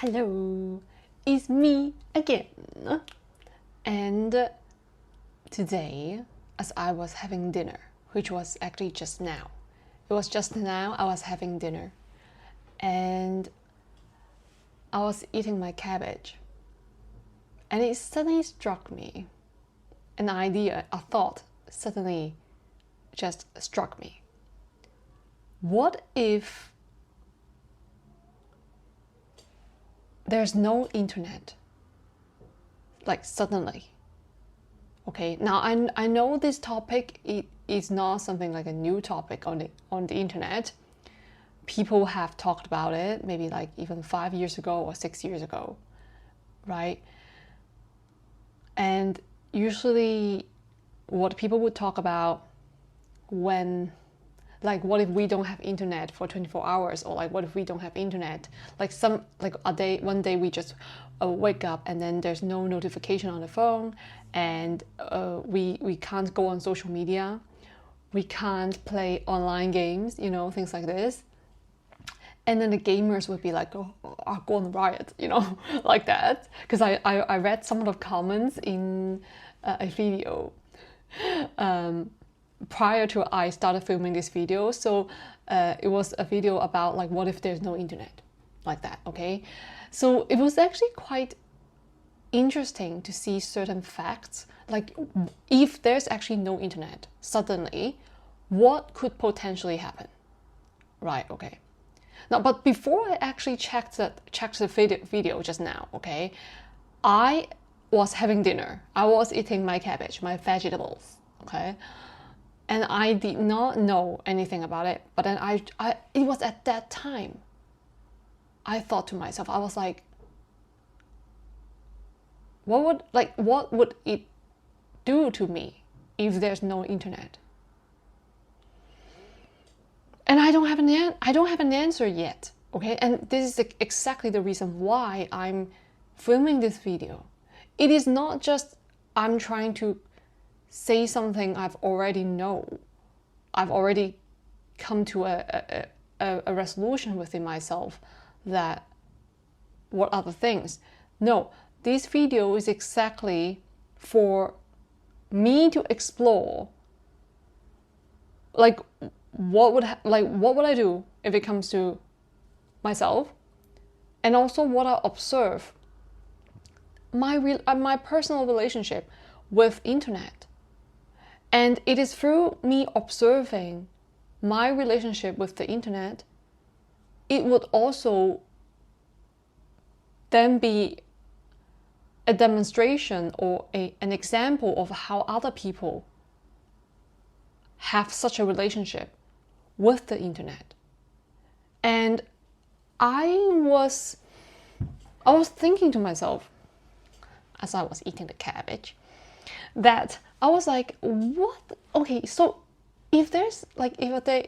Hello, it's me again. And today, as I was having dinner, which was actually just now, it was just now I was having dinner, and I was eating my cabbage, and it suddenly struck me, an idea, a thought suddenly just struck me. What if there's no internet, like suddenly? Okay, now I know this topic is not something like a new topic on the internet. People have talked about it maybe like even 5 years ago or 6 years ago, right? And usually what people would talk about when, like, what if we don't have internet for 24 hours, or like what if we don't have internet, like one day we just wake up and then there's no notification on the phone, and we can't go on social media, we can't play online games, things like this. And then the gamers would be like, oh, I'll go on riot, like that. Because I read some of the comments in a video prior to I started filming this video. So it was a video about like, what if there's no internet, like that, okay? So it was actually quite interesting to see certain facts, like if there's actually no internet suddenly, what could potentially happen, right? Okay. Now, but before I actually checked the video just now, okay, I was having dinner. I was eating my cabbage, my vegetables, okay, and I did not know anything about it. But then it was at that time I thought to myself, I was like, what would it do to me if there's no internet? And I don't have an answer yet, okay? And this is exactly the reason why I'm filming this video. It is not just I'm trying to say something I've already come to a resolution within myself that what are the things. No, this video is exactly for me to explore, like, what would I do if it comes to myself, and also what I observe my personal relationship with internet. And it is through me observing my relationship with the internet, it would also then be a demonstration or an example of how other people have such a relationship with the internet. And I was thinking to myself, as I was eating the cabbage, that I was like, what? Okay, so if there's like,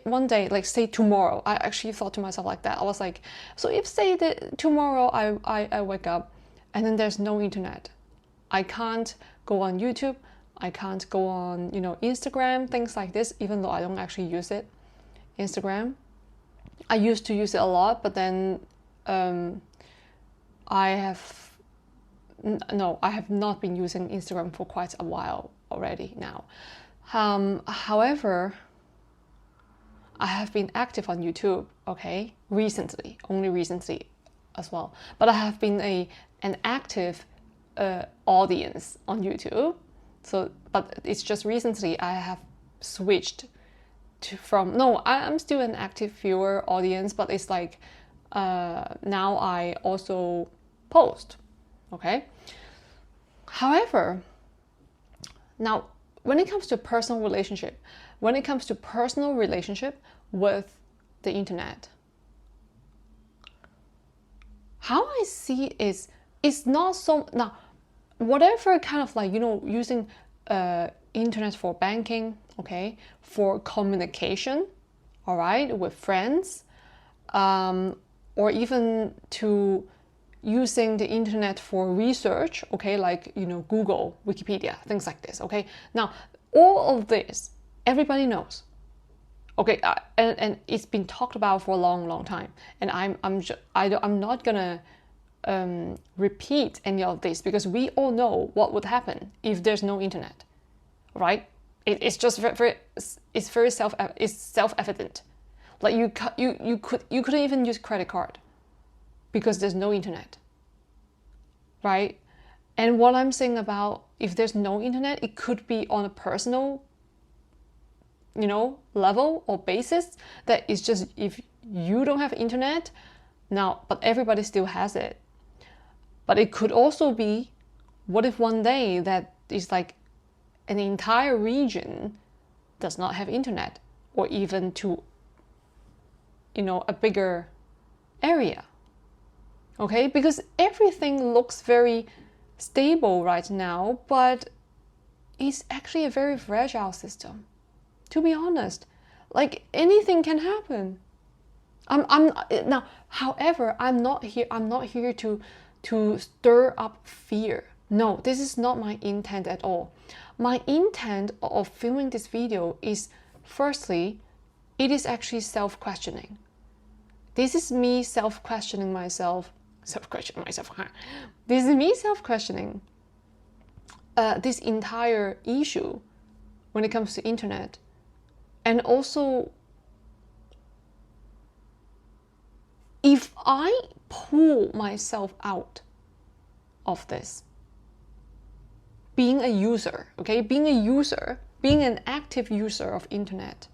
one day, like say tomorrow, I actually thought to myself like that. I was like, so if say that tomorrow I wake up and then there's no internet, I can't go on YouTube, I can't go on, Instagram, things like this, even though I don't actually use it. Instagram, I used to use it a lot, but then I have not been using Instagram for quite a while already now. However, I have been active on YouTube, okay, only recently as well. But I have been an active audience on YouTube. So, but it's just recently I have switched I'm still an active viewer audience, but it's like now I also post, okay? However, now when it comes to personal relationship with the internet, how I see it is, it's not so, now whatever kind of like, using internet for banking, okay, for communication, all right, with friends, or even to using the internet for research, okay, like, Google, Wikipedia, things like this, okay. Now, all of this, everybody knows, okay, and it's been talked about for a long, long time, and I'm not gonna repeat any of this, because we all know what would happen if there's no internet, right? It's just it's self-evident. Like you couldn't even use credit card because there's no internet, right? And what I'm saying about if there's no internet, it could be on a personal, level or basis, that is just if you don't have internet now, but everybody still has it. But it could also be, what if one day that is like an entire region does not have internet, or even to, a bigger area, okay? Because everything looks very stable right now, but it's actually a very fragile system, to be honest. Like anything can happen. Now, however, I'm not here to stir up fear. No, this is not my intent at all. My intent of filming this video is, firstly, it is actually self-questioning. This is me self-questioning myself. This is me self-questioning this entire issue when it comes to internet. And also, if I pull myself out of this, being a user, okay, being an active user of internet,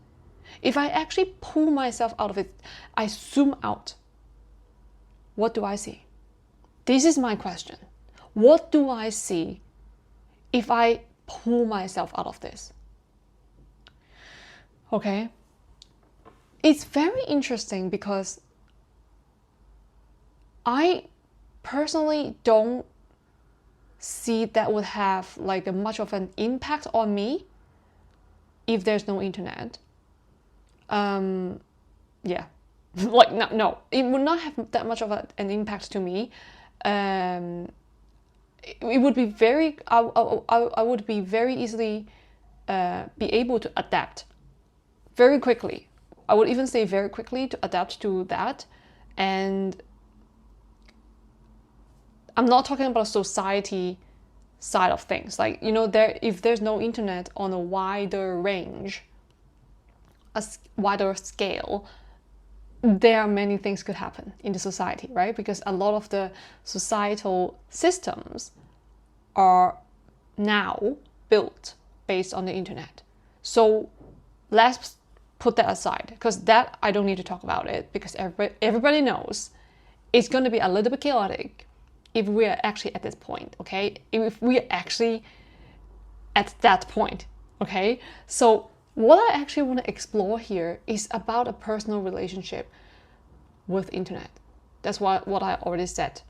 if I actually pull myself out of it, I zoom out, what do I see? This is my question. What do I see if I pull myself out of this? Okay, it's very interesting because I personally don't see that would have like much of an impact on me if there's no internet. Yeah, like no, it would not have that much of an impact to me. It would be very, I would be very easily be able to adapt very quickly. I would even say very quickly to adapt to that. And I'm not talking about society side of things. Like, if there's no internet on a wider range, a wider scale, there are many things could happen in the society, right? Because a lot of the societal systems are now built based on the internet. So let's put that aside, because that I don't need to talk about it, because everybody knows it's going to be a little bit chaotic if we're actually at this point, okay? If we're actually at that point, okay? So what I actually want to explore here is about a personal relationship with internet. That's what I already set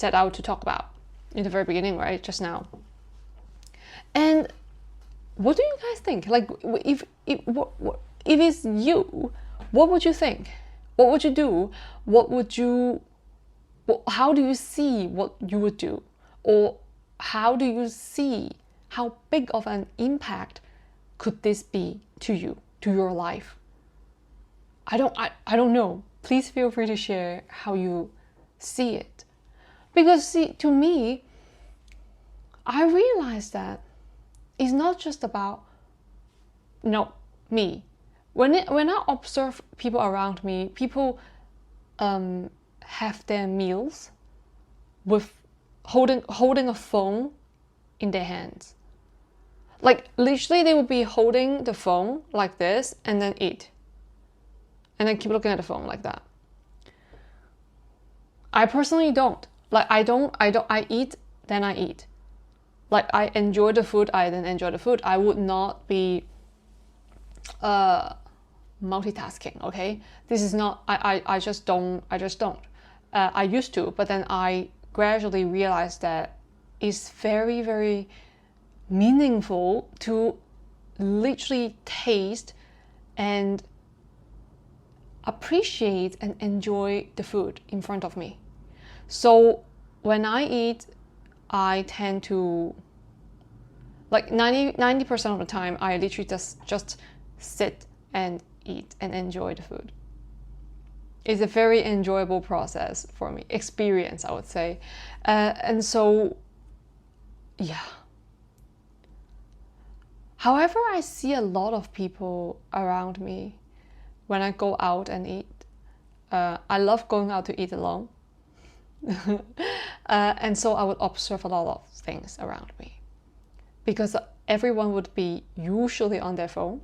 out to talk about in the very beginning, right? Just now. And what do you guys think? Like, if it's you, what would you think? What would you do? How do you see what you would do? Or how do you see how big of an impact could this be to you, to your life? I don't know. Please feel free to share how you see it. Because see, to me, I realized that it's not just about me. When I observe people around me, people have their meals with holding a phone in their hands. Like literally they would be holding the phone like this and then eat. And then keep looking at the phone like that. I personally don't. Like I eat, then I eat. Like I enjoy the food, I then enjoy the food. I would not be multitasking, okay? This is not, I just don't. I used to, but then I gradually realized that it's very, very meaningful to literally taste and appreciate and enjoy the food in front of me. So when I eat, I tend to, like 90% of the time, I literally just sit and eat and enjoy the food. It's a very enjoyable process for me, experience, I would say. And so, yeah. However, I see a lot of people around me when I go out and eat. I love going out to eat alone. And so I would observe a lot of things around me. Because everyone would be usually on their phone,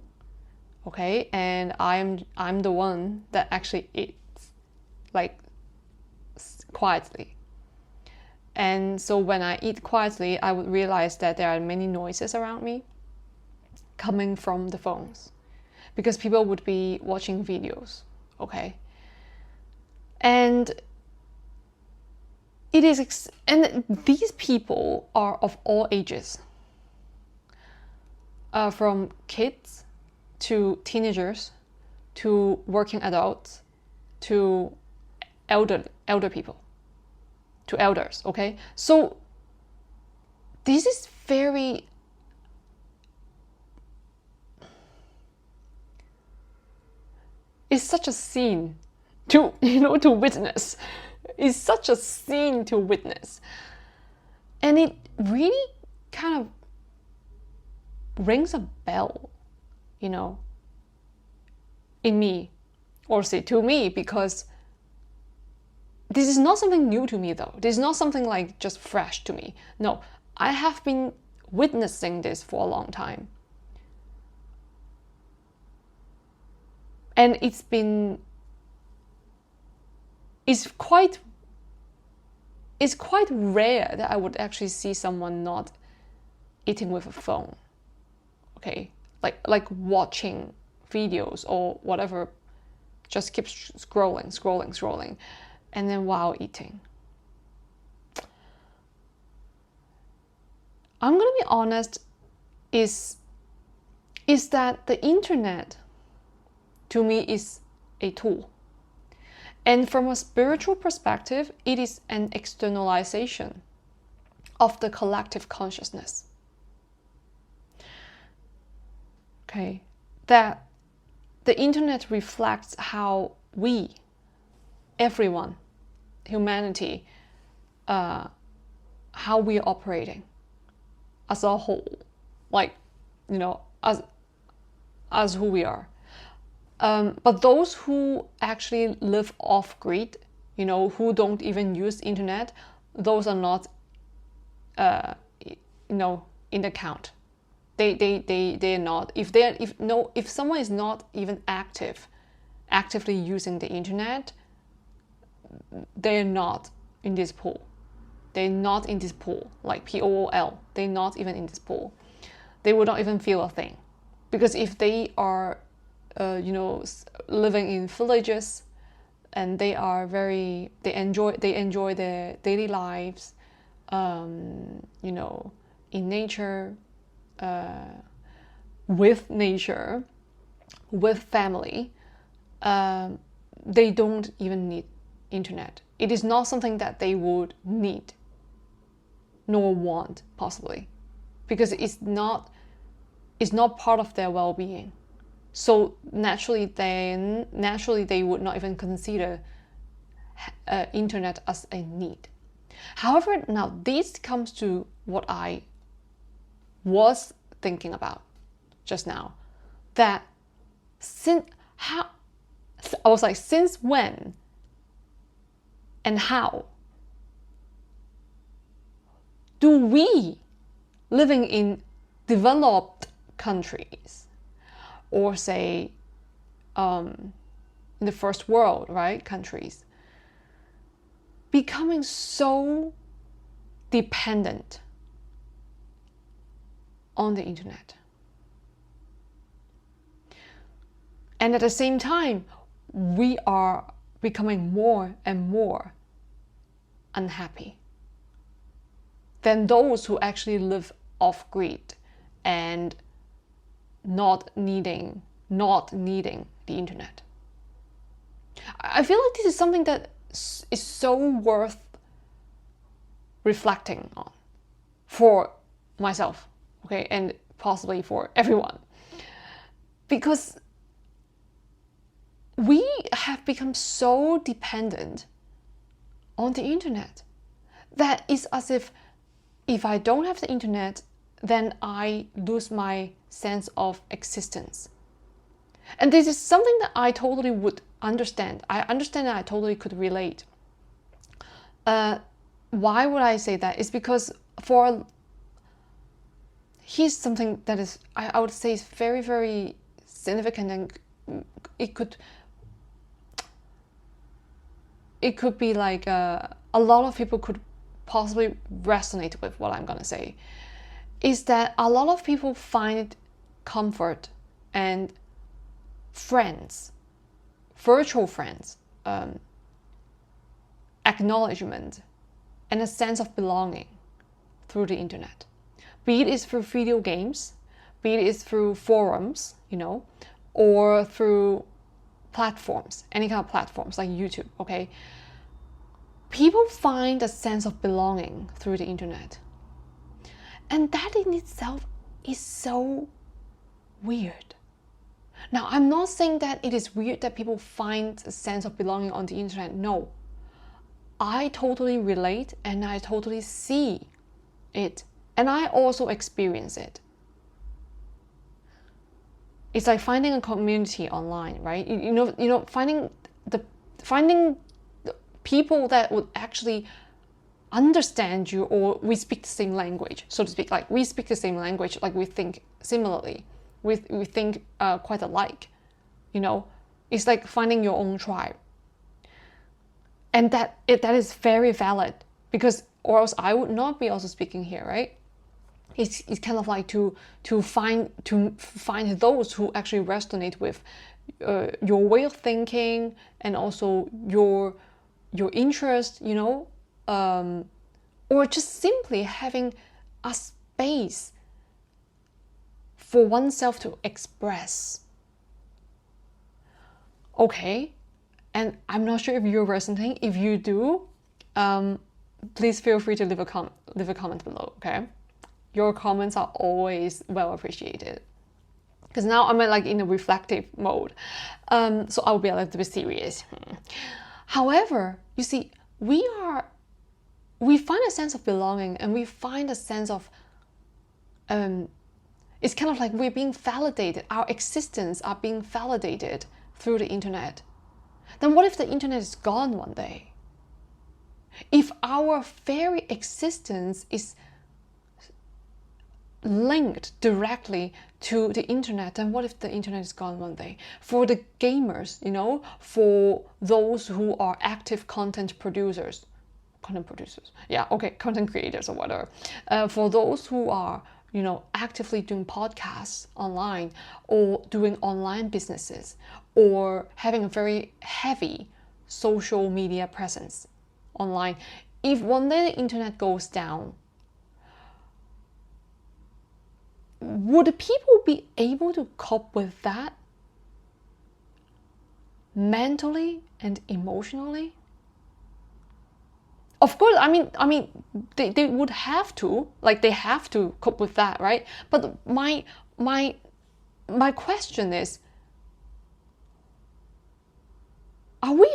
okay? And I'm the one that actually eats, like, quietly. And so when I eat quietly, I would realize that there are many noises around me coming from the phones, because people would be watching videos, okay? And it is, and these people are of all ages, from kids to teenagers to working adults to elder people to elders, okay? So this is very, it's such a scene to, to witness. It's such a scene to witness. And it really kind of rings a bell, in me, or say to me, because this is not something new to me though. This is not something like just fresh to me. No, I have been witnessing this for a long time. And it's quite rare that I would actually see someone not eating with a phone, okay? Like watching videos or whatever, just keep scrolling, and then while eating. I'm gonna be honest, is that the internet to me is a tool. And from a spiritual perspective, it is an externalization of the collective consciousness. Okay, that the internet reflects how we, everyone, humanity, how we are operating as a whole, like, as who we are. But those who actually live off grid, who don't even use internet, those are not, in the count. They're not. If someone is not even actively using the internet, they're not in this pool. They're not in this pool, like POOL. They're not even in this pool. They will not even feel a thing, because if they are, living in villages, and they enjoy their daily lives, in nature, with nature, with family, they don't even need internet. It is not something that they would need nor want, possibly, because it's not part of their well-being. So naturally they would not even consider internet as a need. However, now this comes to what I was thinking about just now, that since when and how do we, living in developed countries, or say in the first world, right, countries, becoming so dependent on the internet? And at the same time, we are becoming more and more unhappy than those who actually live off grid and not needing the internet. I feel like this is something that is so worth reflecting on for myself, okay, and possibly for everyone. Because we have become so dependent on the internet that it's as if I don't have the internet, then I lose my sense of existence. And this is something that I totally would understand. I understand that I totally could relate. Why would I say that? It's because here's something that is, I would say, is very, very significant, and it could be like a lot of people could possibly resonate with what I'm gonna say, is that a lot of people find comfort and friends, virtual friends, acknowledgement, and a sense of belonging through the internet. Be it is through video games, be it is through forums, or through platforms, any kind of platforms like YouTube, okay? People find a sense of belonging through the internet. And that in itself is so weird. Now, I'm not saying that it is weird that people find a sense of belonging on the internet. No. I totally relate and I totally see it. And I also experience it. It's like finding a community online, right? Finding the people that would actually understand you, or we speak the same language, so to speak. Like we speak the same language, like we think similarly, we think quite alike. It's like finding your own tribe, and that is very valid, because or else I would not be also speaking here, right? It's kind of like to find those who actually resonate with your way of thinking, and also your interest, or just simply having a space for oneself to express. Okay, and I'm not sure if you're resonating. If you do, please feel free to leave a comment below. Okay, your comments are always well appreciated, because now I'm like in a reflective mode, so I'll be a little bit serious. However, you see, we find a sense of belonging, and we find a sense of it's kind of like we're being validated, our existence are being validated through the internet. Then what if the internet is gone one day? If our very existence is linked directly to the internet, then what if the internet is gone one day? For the gamers, for those who are active content creators, content creators or whatever, for those who are actively doing podcasts online, or doing online businesses, or having a very heavy social media presence online, if one day the internet goes down, would people be able to cope with that mentally and emotionally? Of course, I mean, they would have to, like, they have to cope with that, right? But my question is, are we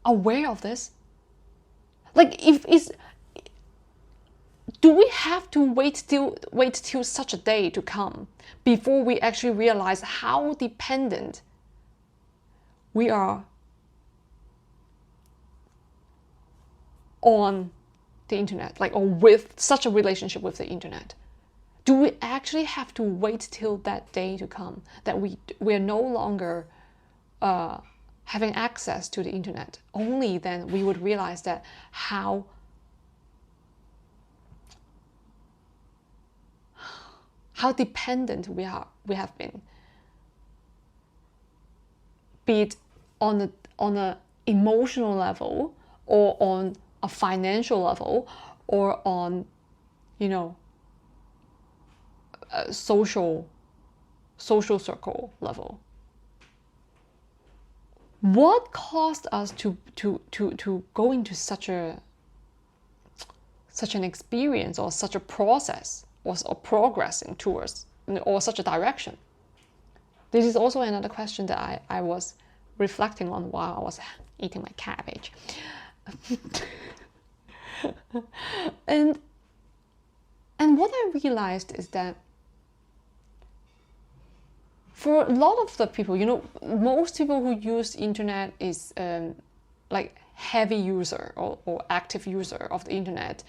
aware of this? Like, do we have to wait till such a day to come before we actually realize how dependent we are on the internet, like, or with such a relationship with the internet? Do we actually have to wait till that day to come that we are no longer having access to the internet? Only then we would realize that how dependent we have been, be it on a emotional level, or on a financial level, or on a social circle level. What caused us to go into such an experience, or such a process, or progressing towards, or such a direction? This is also another question that I was reflecting on while I was eating my cabbage. and what I realized is that for a lot of the people, you know, most people who use internet is like heavy user or active user of the internet.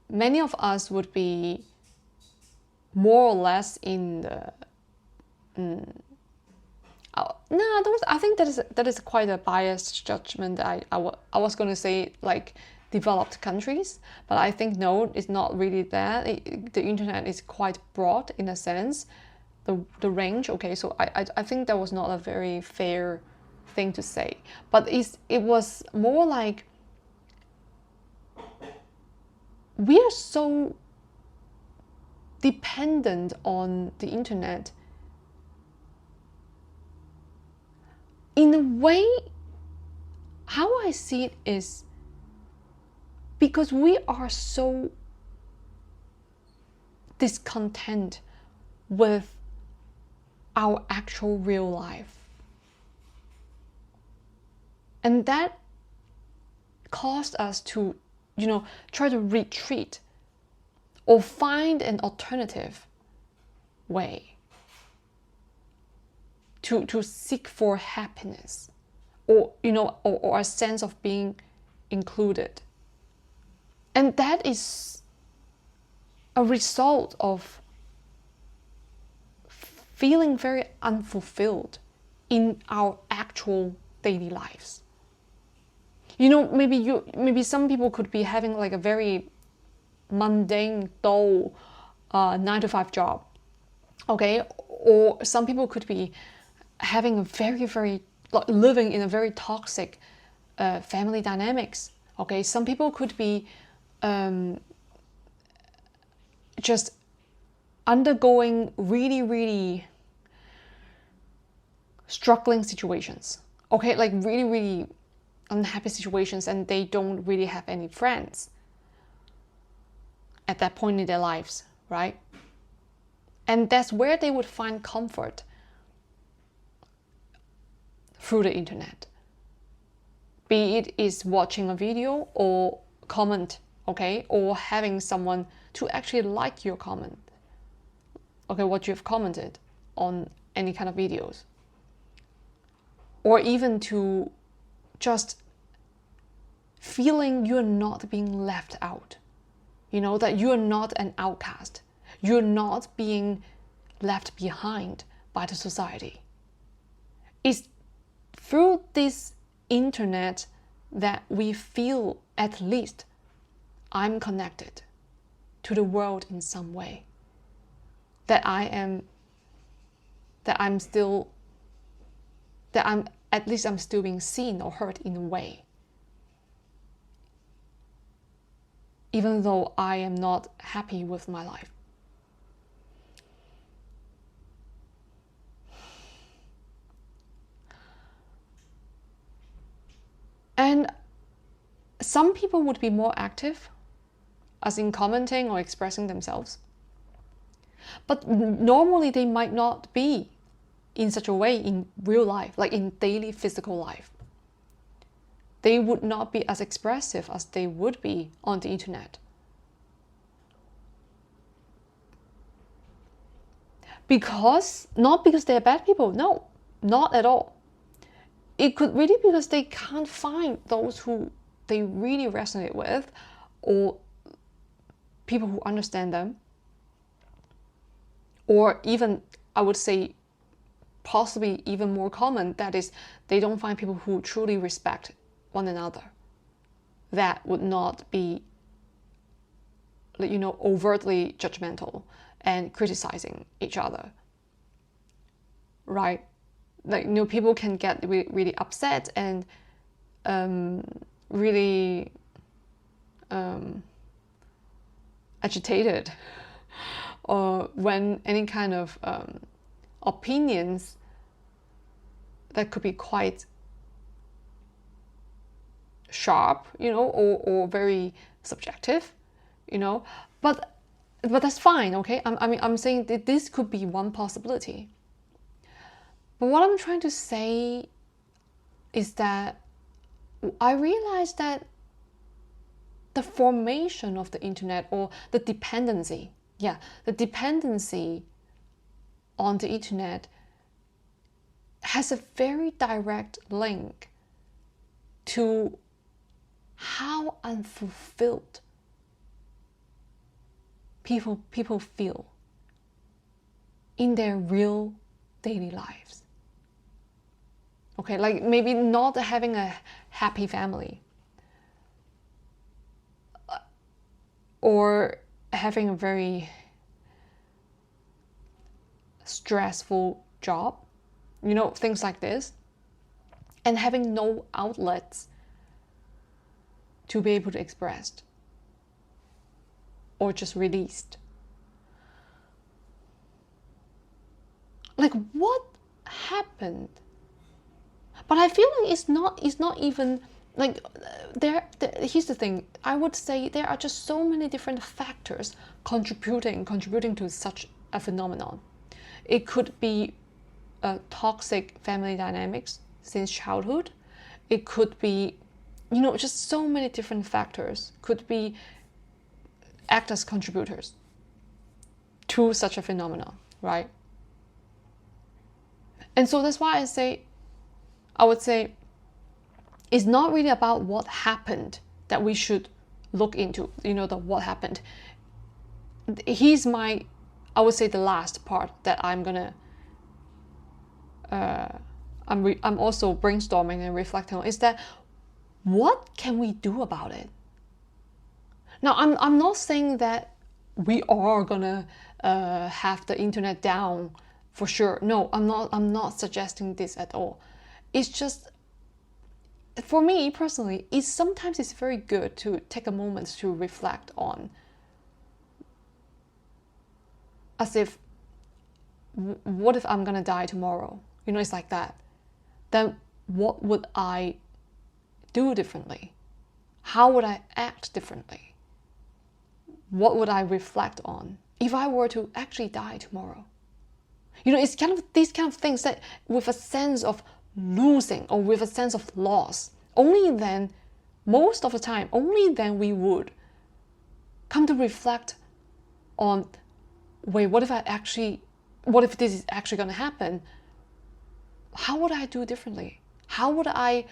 Many of us would be more or less in the I think that is quite a biased judgment. I was going to say like developed countries, but I think no, it's not really that. The internet is quite broad in a sense, the range. Okay, so I think that was not a very fair thing to say, but it was more like we are so dependent on the internet. In a way, how I see it is because we are so discontent with our actual real life. And that caused us to, you know, try to retreat or find an alternative way to seek for happiness, or, you know, or a sense of being included. And that is a result of feeling very unfulfilled in our actual daily lives. You know, maybe some people could be having like a very mundane, dull 9-to-5 job, okay? Or some people could be having a very living in a very toxic family dynamics, okay? Some people could be just undergoing really struggling situations, okay? Like really unhappy situations, and they don't really have any friends at that point in their lives, right? And that's where they would find comfort, through the internet. Be it is watching a video or comment, okay? Or having someone to actually like your comment, okay, what you've commented on any kind of videos. Or even to just feeling you're not being left out. You know, that you're not an outcast. You're not being left behind by the society. It's through this internet that we feel at least I'm connected to the world in some way. That I'm still being seen or heard in a way. Even though I am not happy with my life. And some people would be more active, as in commenting or expressing themselves. But normally they might not be in such a way in real life, like in daily physical life. They would not be as expressive as they would be on the internet. Not because they're bad people, no, not at all. It could really be because they can't find those who they really resonate with, or people who understand them, or even, I would say, possibly even more common, that is, they don't find people who truly respect one another. That would not be, you know, overtly judgmental and criticizing each other, right? Like, you know, people can get really upset and really agitated, or when any kind of opinions that could be quite sharp, you know, or very subjective, you know, but that's fine, okay? I'm saying that this could be one possibility. But what I'm trying to say is that I realized that the formation of the internet, or the dependency on the internet, has a very direct link to how unfulfilled people feel in their real daily lives. Okay, like maybe not having a happy family, or having a very stressful job, things like this, and having no outlets to be able to express or just released. Like, what happened? But I feel like it's not even like here's the thing. I would say there are just so many different factors contributing to such a phenomenon. It could be toxic family dynamics since childhood. It could be, just so many different factors could be act as contributors to such a phenomenon, right? And so that's why I would say it's not really about what happened that we should look into, the what happened. Here's I would say the last part that I'm gonna I'm also brainstorming and reflecting on, is that what can we do about it? Now, I'm not saying that we are gonna have the internet down for sure. No, I'm not suggesting this at all. It's just, for me personally, sometimes it's very good to take a moment to reflect on, as if, what if I'm gonna die tomorrow? It's like that. Then what would I do differently? How would I act differently? What would I reflect on if I were to actually die tomorrow? It's kind of these kind of things that, with a sense of losing or with a sense of loss, only then, most of the time, only then we would come to reflect on, wait, what if this is actually going to happen? How would I do differently? How would I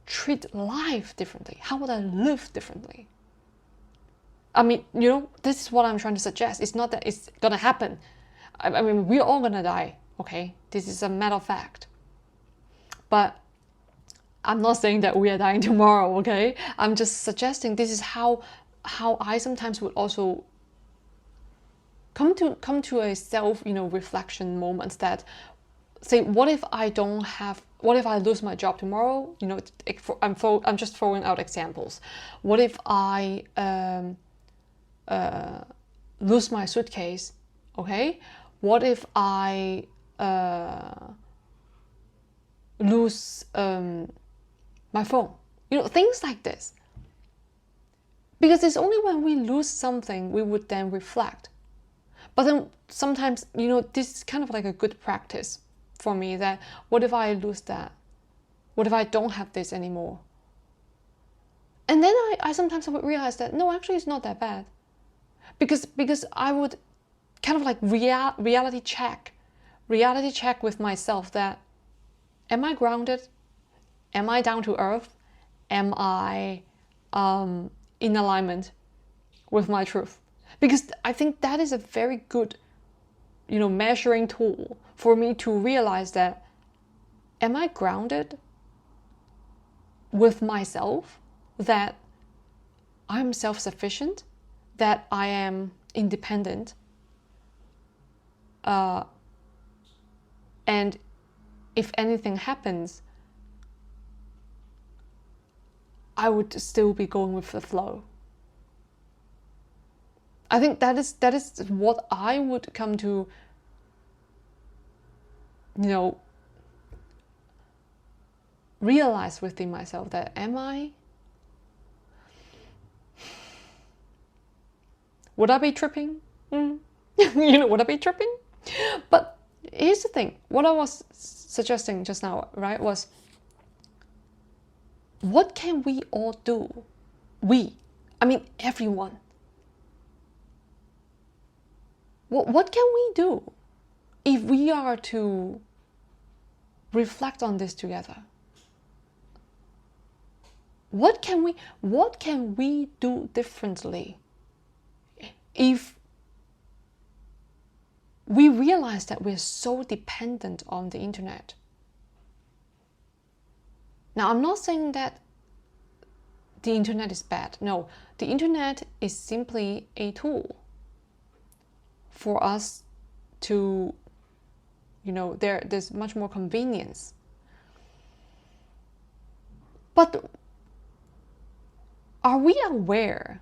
treat life differently? How would I live differently? I mean, this is what I'm trying to suggest. It's not that it's going to happen. I mean, we're all going to die, okay? This is a matter of fact. But I'm not saying that we are dying tomorrow, okay? I'm just suggesting this is how I sometimes would also come to a self, reflection moments that say, what if I lose my job tomorrow? I'm just throwing out examples. What if I lose my suitcase? Okay. What if I lose my phone? Things like this. Because it's only when we lose something we would then reflect. But then sometimes, this is kind of like a good practice for me, that what if I lose that? What if I don't have this anymore? And then I sometimes would realize that, no, actually it's not that bad. Because I would kind of like reality check with myself that, am I grounded? Am I down to earth? Am I in alignment with my truth? Because I think that is a very good, measuring tool for me to realize that, am I grounded with myself, that I'm self-sufficient, that I am independent, and if anything happens, I would still be going with the flow. I think that is what I would come to, realize within myself, that am I? Would I be tripping? Would I be tripping? But here's the thing. What I was suggesting just now, right, was what can we all do? Everyone. What can we do if we are to reflect on this together? What can we do differently if we realize that we're so dependent on the internet? Now, I'm not saying that the internet is bad. No, the internet is simply a tool for us to, there's much more convenience. But are we aware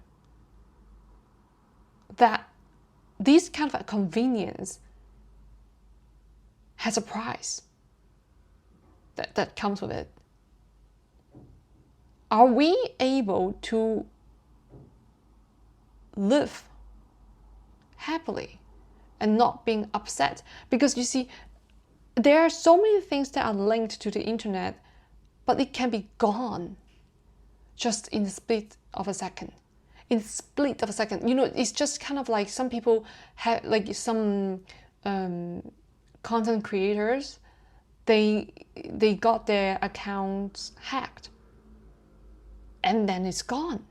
that this kind of a convenience has a price that comes with it? Are we able to live happily and not being upset? Because you see, there are so many things that are linked to the internet, but it can be gone just in the split of a second. It's just kind of like some people have, like some content creators, they got their accounts hacked, and then it's gone.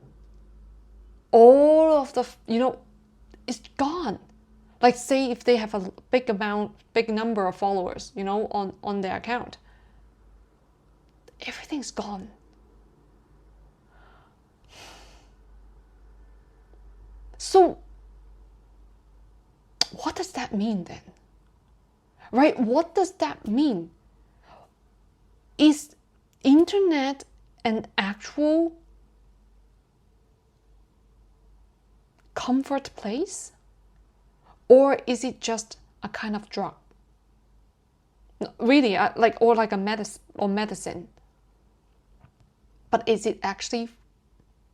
All of the, it's gone. Like, say if they have a big number of followers, on their account, everything's gone. So what does that mean then? Right? What does that mean? Is internet an actual comfort place? Or is it just a kind of drug? Really, or like a medicine. But is it actually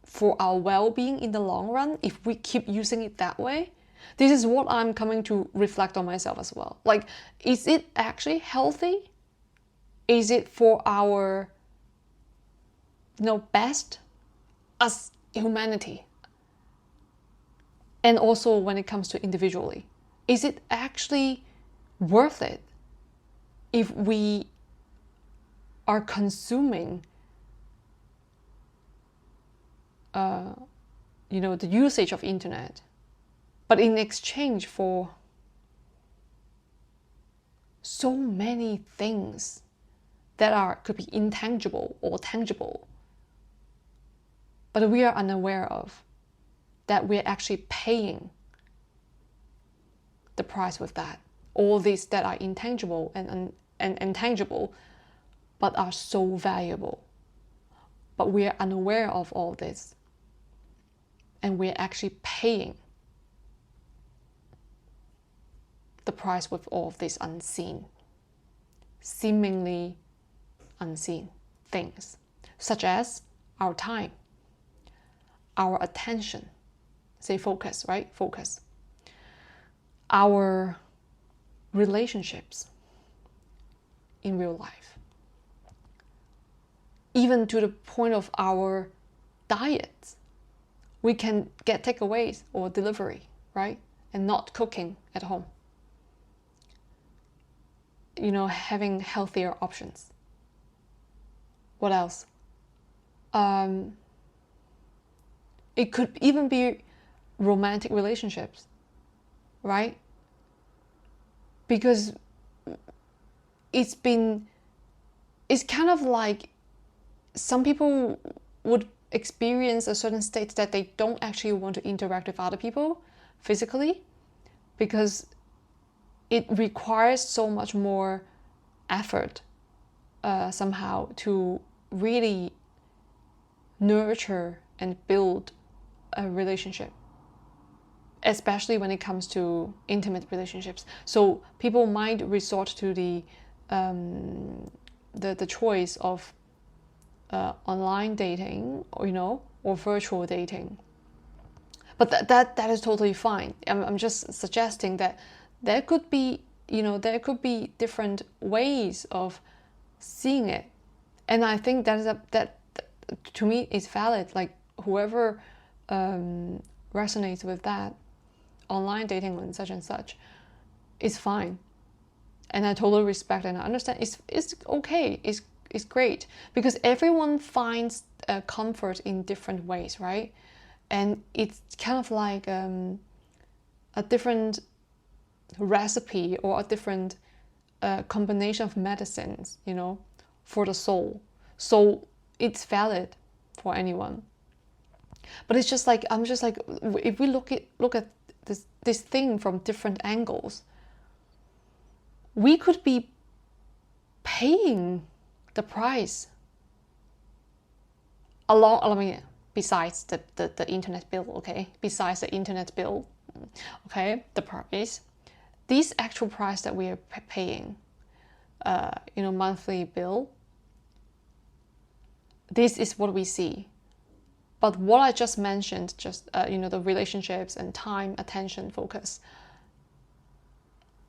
for our well-being in the long run if we keep using it that way? This is what I'm coming to reflect on myself as well. Like, is it actually healthy? Is it for our best as humanity? And also when it comes to individually, is it actually worth it if we are consuming the usage of internet, but in exchange for so many things that could be intangible or tangible, but we are unaware of, that we're actually paying the price with that. All these that are intangible and intangible, but are so valuable. But we are unaware of all this. And we're actually paying the price with all of these seemingly unseen things, such as our time, our attention, say focus, right? Focus. Our relationships in real life. Even to the point of our diets. We can get takeaways or delivery, right? And not cooking at home. Having healthier options. What else? It could even be romantic relationships, right? Because it's kind of like some people would experience a certain state that they don't actually want to interact with other people physically, because it requires so much more effort somehow to really nurture and build a relationship, especially when it comes to intimate relationships. So people might resort to the choice of online dating, or virtual dating. But that is totally fine. I'm just suggesting that there could be there could be different ways of seeing it. And I think that to me is valid. Like whoever resonates with that, online dating and such is fine. And I totally respect and I understand. It's okay. It's great, because everyone finds comfort in different ways, right? And it's kind of like a different recipe or a different combination of medicines, for the soul. So it's valid for anyone. But it's just like, I'm just like, if we look at this thing from different angles, we could be paying the price besides the internet bill, okay? Besides the internet bill, okay, the price, this actual price that we are paying, monthly bill, this is what we see. But what I just mentioned, the relationships and time, attention, focus,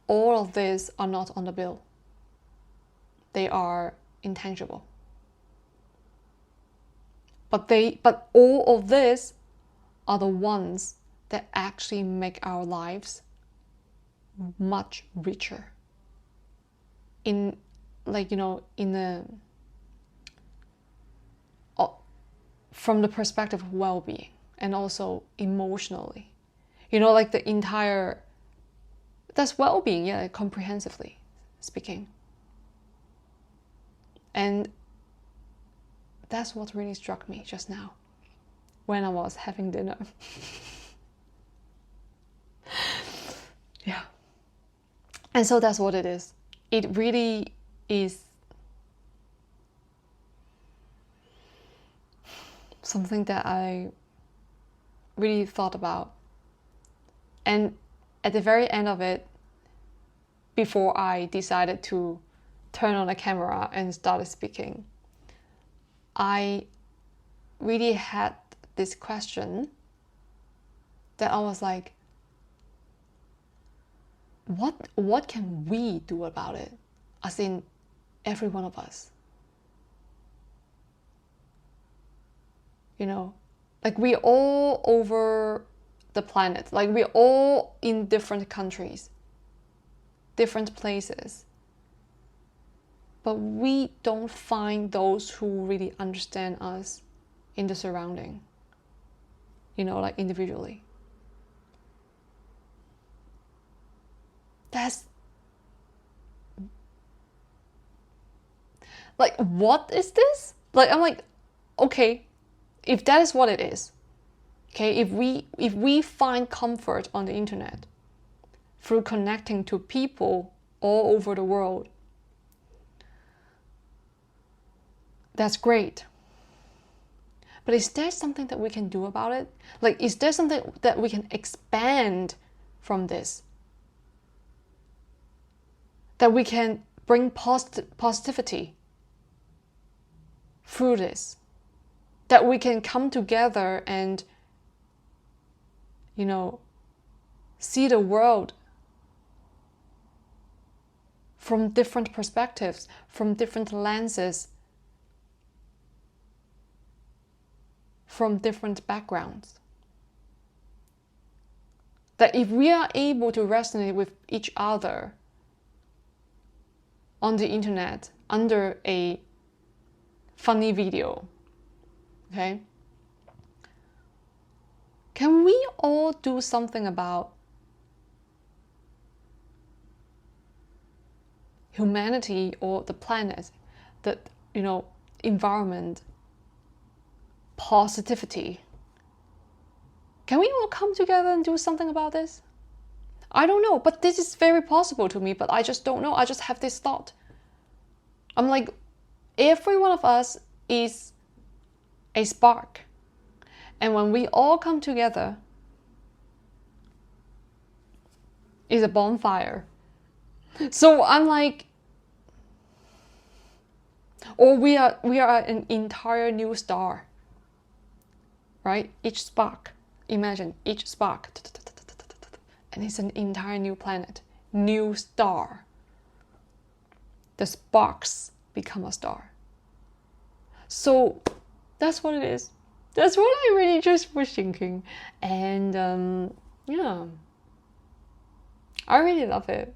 all of these are not on the bill. They are intangible. But all of these are the ones that actually make our lives much richer. From the perspective of well-being and also emotionally, like the entire, that's well-being, yeah, comprehensively speaking. And that's what really struck me just now when I was having dinner. Yeah. And so that's what it is. It really is something that I really thought about. And at the very end of it, before I decided to turn on the camera and started speaking, I really had this question that I was like, what can we do about it? As in, every one of us. Like we're all over the planet. Like we're all in different countries, different places. But we don't find those who really understand us in the surrounding, like individually. That's like, what is this? Like, I'm like, okay, if that is what it is, okay, if we find comfort on the internet through connecting to people all over the world, that's great. But is there something that we can do about it? Like, is there something that we can expand from this? That we can bring positivity through this? That we can come together and, see the world from different perspectives, from different lenses, from different backgrounds. That if we are able to resonate with each other on the internet under a funny video, okay, can we all do something about humanity or the planet, the environment, positivity? Can we all come together and do something about this? I don't know, but this is very possible to me, but I just don't know. I just have this thought. I'm like, every one of us is a spark. And when we all come together, is a bonfire. So I'm like, or we are an entire new star, right? Each spark, imagine each spark, and it's an entire new planet, new star. The sparks become a star. So that's what it is. That's what I really just was thinking. And yeah, I really love it.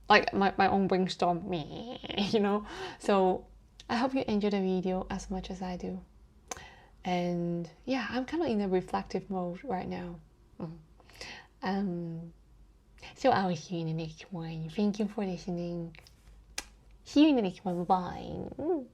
Like my own brainstorm, you know. So I hope you enjoy the video as much as I do. And yeah, I'm kind of in a reflective mode right now. So I will see you in the next one. Thank you for listening. See you in the next one. Bye.